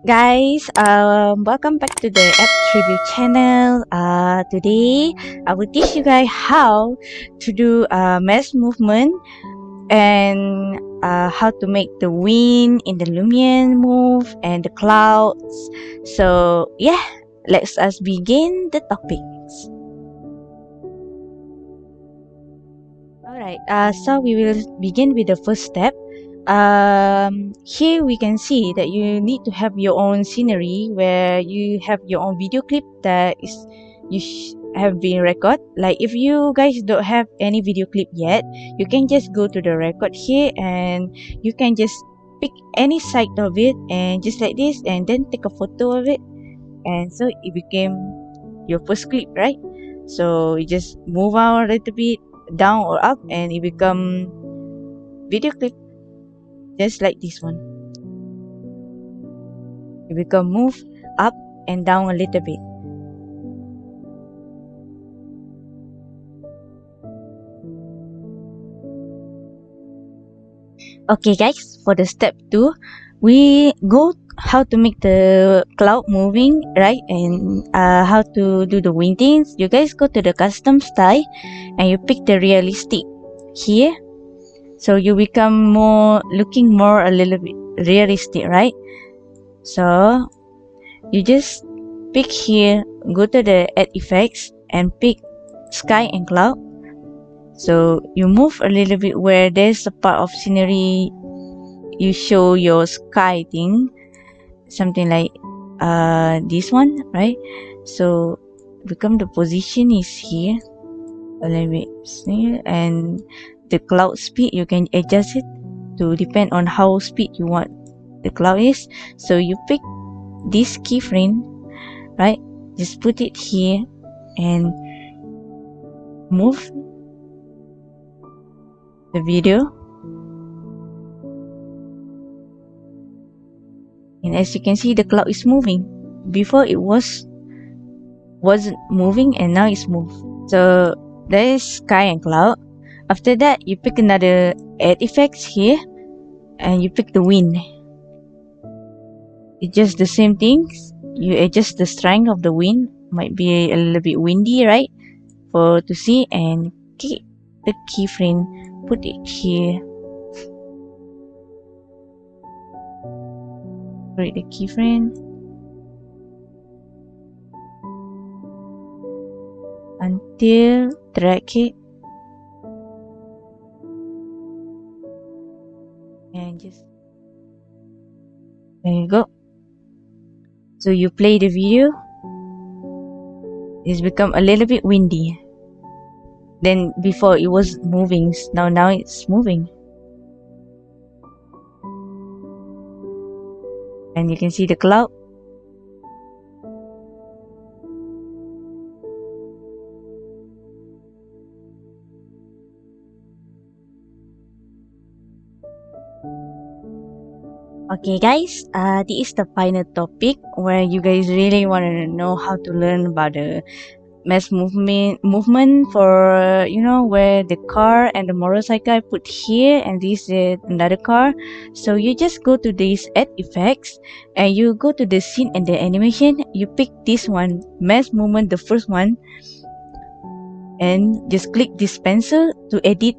Guys, welcome back to the app review channel. Today I will teach you guys how to do mesh movement and how to make the wind in the Lumion move and the clouds. So yeah, let's us begin the topics. Alright, so we will begin with the first step. Here we can see that you need to have your own scenery where you have your own video clip that is have been recorded. Like if you guys don't have any video clip yet, you can just go to the record here and you can just pick any side of it and just like this and then take a photo of it, and so it became your first clip, right? So you just move out a little bit down or up and it become video clip, just like this one. It become move up and down a little bit. Okay guys, for the step 2, we go how to make the cloud moving, right? And how to do the windings. You guys go to the custom style and you pick the realistic here. So you become looking more a little bit realistic, right? So you just pick here, go to the add effects and pick sky and cloud. So you move a little bit where there's a part of scenery, you show your sky thing, something like this one, right? So become the position is here a little bit here, and the cloud speed you can adjust it to depend on how speed you want the cloud is. So you pick this keyframe, right? Just put it here and move the video. And as you can see, the cloud is moving. Before it wasn't moving and now it's moved. So there is sky and cloud. After that, you pick another add effects here and you pick the wind. It's just the same things. You adjust the strength of the wind. Might be a little bit windy, right? For to see, and keep the keyframe, put it here. Create the keyframe until drag it and just there you go. So you play the video. It's become a little bit windy. Then before it was moving, now it's moving. And you can see the cloud. Okay guys, this is the final topic where you guys really want to know how to learn about the mass movement for, you know, where the car and the motorcycle I put here and this is another car. So you just go to this add effects and you go to the scene and the animation. You pick this one, mass movement, the first one, and just click this pencil to edit,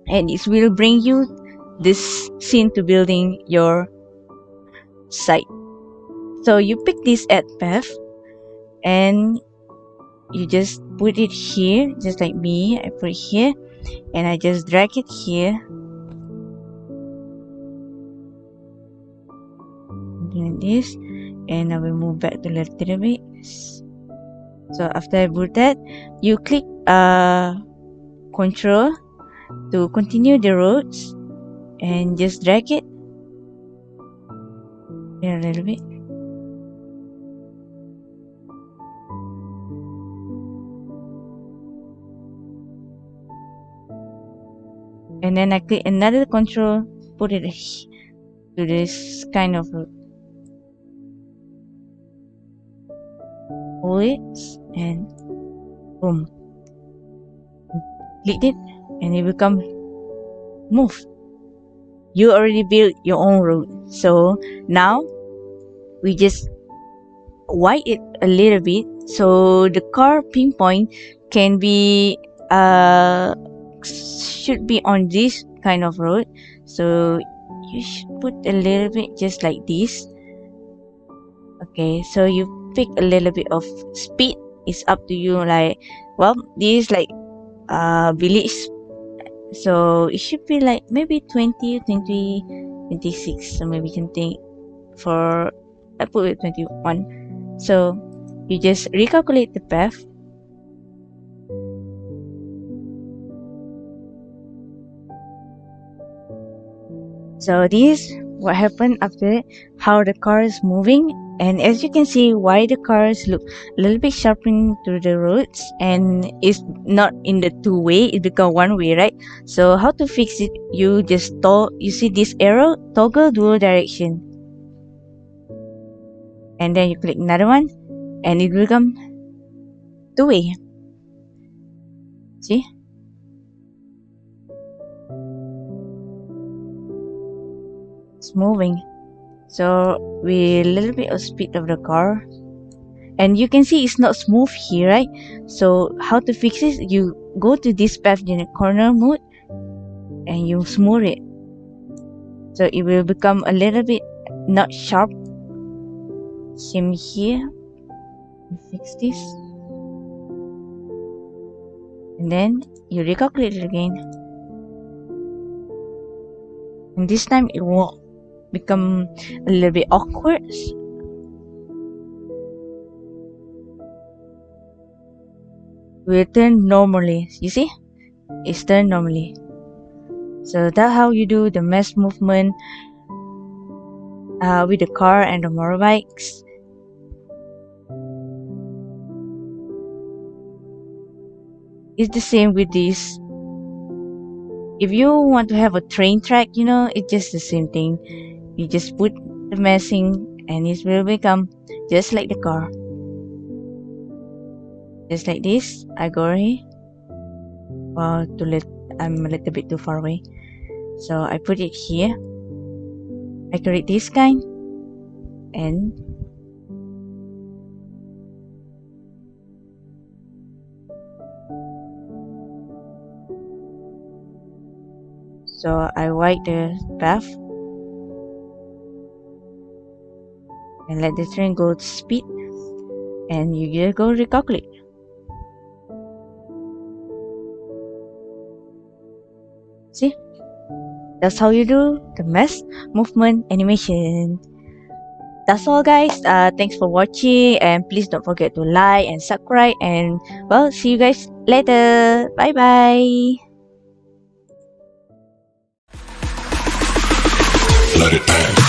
and it will bring you this scene to building your site. So you pick this add path and you just put it here, just like me. I put it here and I just drag it here, like this, and I will move back to a little bit. So after I put that, you click control to continue the roads and just drag it there a little bit. And then I click another control, put it to this kind of road. Hold it and boom. Click it and it become move. You already built your own road. So now we just wide it a little bit so the car pinpoint can be should be on this kind of road. So you should put a little bit just like this. Okay, so you pick a little bit of speed. It's up to you. Like, well, this is like village, so it should be like maybe 20, 20, 26. So maybe you can think for I put it 21. So you just recalculate the path. So this is what happened after how the car is moving. And as you can see, why the cars look a little bit sharpening to the roads, and it's not in the two-way, it become one-way, right? So how to fix it? You just you see this arrow, toggle dual direction, and then you click another one, and it will become two-way. See? It's moving. So with a little bit of speed of the car, and you can see it's not smooth here, right? So how to fix it? You go to this path in the corner mode and you smooth it, so it will become a little bit not sharp. Same here. You fix this, and then you recalculate it again, and this time it won't become a little bit awkward. Will turn normally. You see, it's turned normally. So that's how you do the mesh movement with the car and the motorbikes. It's the same with this. If you want to have a train track, you know, it's just the same thing. You just put the meshing and it will become just like the car. Just like this. I go here. Well, I'm a little bit too far away. So I put it here. I create this kind. And so I wide the path and let the train go to speed, and you just go recalculate. See? That's how you do the mesh movement animation. That's all, guys. Thanks for watching, and please don't forget to like and subscribe, and well, see you guys later. Bye bye. Let it bang.